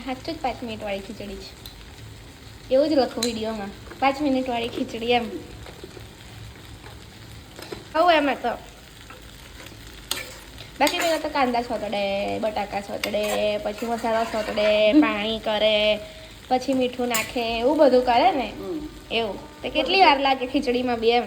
સાચું જ 5 મિનિટવાળી ખીચડી છે એવું જ લખું વિડીયોમાં 5 મિનિટવાળી ખીચડી એમ આવું એમાં તો બાકી પેલા તો કાંદા સોતડે બટાકા સોતડે પછી મસાલા સોતડે પાણી કરે પછી મીઠું નાખે એવું બધું કરે ને એવું તો કેટલી વાર લાગે ખીચડીમાં બી એમ